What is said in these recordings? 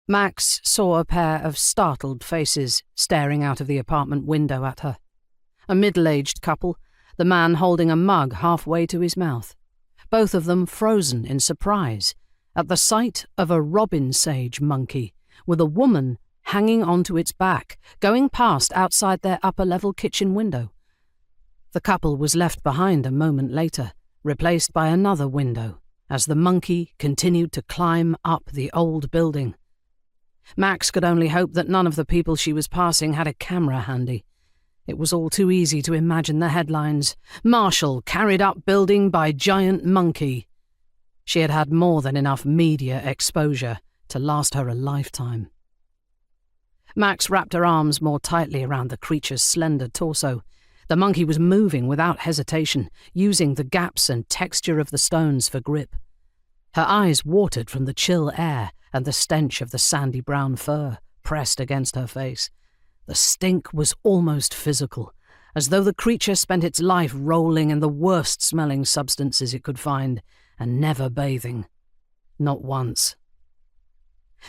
Max saw a pair of startled faces staring out of the apartment window at her. A middle-aged couple, the man holding a mug halfway to his mouth, both of them frozen in surprise at the sight of a robin sage monkey with a woman hanging onto its back, going past outside their upper-level kitchen window. The couple was left behind a moment later, replaced by another window, as the monkey continued to climb up the old building. Max could only hope that none of the people she was passing had a camera handy. It was all too easy to imagine the headlines. Marshall carried up building by giant monkey. She had had more than enough media exposure to last her a lifetime. Max wrapped her arms more tightly around the creature's slender torso. The monkey was moving without hesitation, using the gaps and texture of the stones for grip. Her eyes watered from the chill air and the stench of the sandy brown fur pressed against her face. The stink was almost physical, as though the creature spent its life rolling in the worst-smelling substances it could find and never bathing. Not once.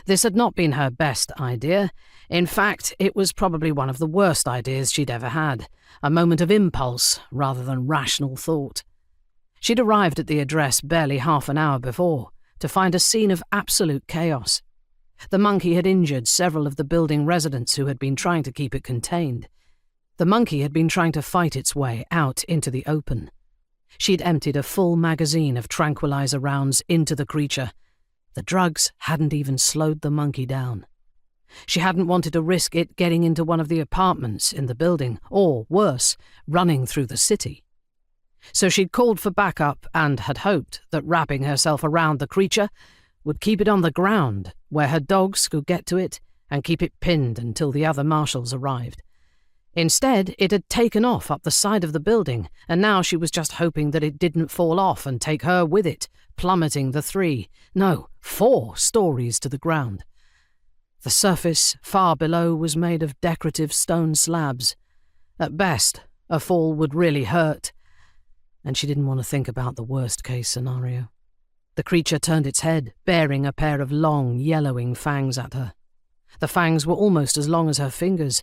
This had not been her best idea. In fact, it was probably one of the worst ideas she'd ever had, a moment of impulse rather than rational thought. She'd arrived at the address barely half an hour before, to find a scene of absolute chaos. The monkey had injured several of the building residents who had been trying to keep it contained. The monkey had been trying to fight its way out into the open. She'd emptied a full magazine of tranquilizer rounds into the creature. The drugs hadn't even slowed the monkey down. She hadn't wanted to risk it getting into one of the apartments in the building, or, worse, running through the city. So she'd called for backup and had hoped that wrapping herself around the creature would keep it on the ground, where her dogs could get to it and keep it pinned until the other marshals arrived. Instead, it had taken off up the side of the building, and now she was just hoping that it didn't fall off and take her with it, plummeting the 4 stories to the ground. The surface far below was made of decorative stone slabs. At best, a fall would really hurt, and she didn't want to think about the worst-case scenario. The creature turned its head, baring a pair of long, yellowing fangs at her. The fangs were almost as long as her fingers,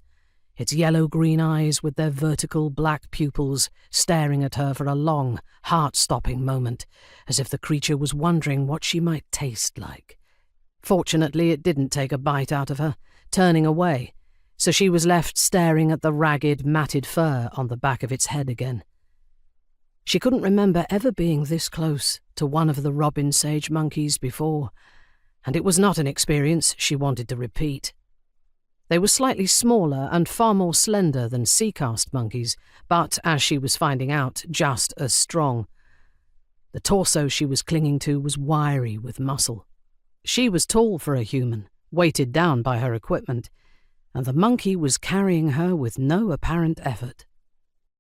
its yellow-green eyes with their vertical black pupils staring at her for a long, heart-stopping moment, as if the creature was wondering what she might taste like. Fortunately, it didn't take a bite out of her, turning away, so she was left staring at the ragged, matted fur on the back of its head again. She couldn't remember ever being this close to one of the robin sage monkeys before, and it was not an experience she wanted to repeat. They were slightly smaller and far more slender than sea-cast monkeys, but, as she was finding out, just as strong. The torso she was clinging to was wiry with muscle. She was tall for a human, weighted down by her equipment, and the monkey was carrying her with no apparent effort.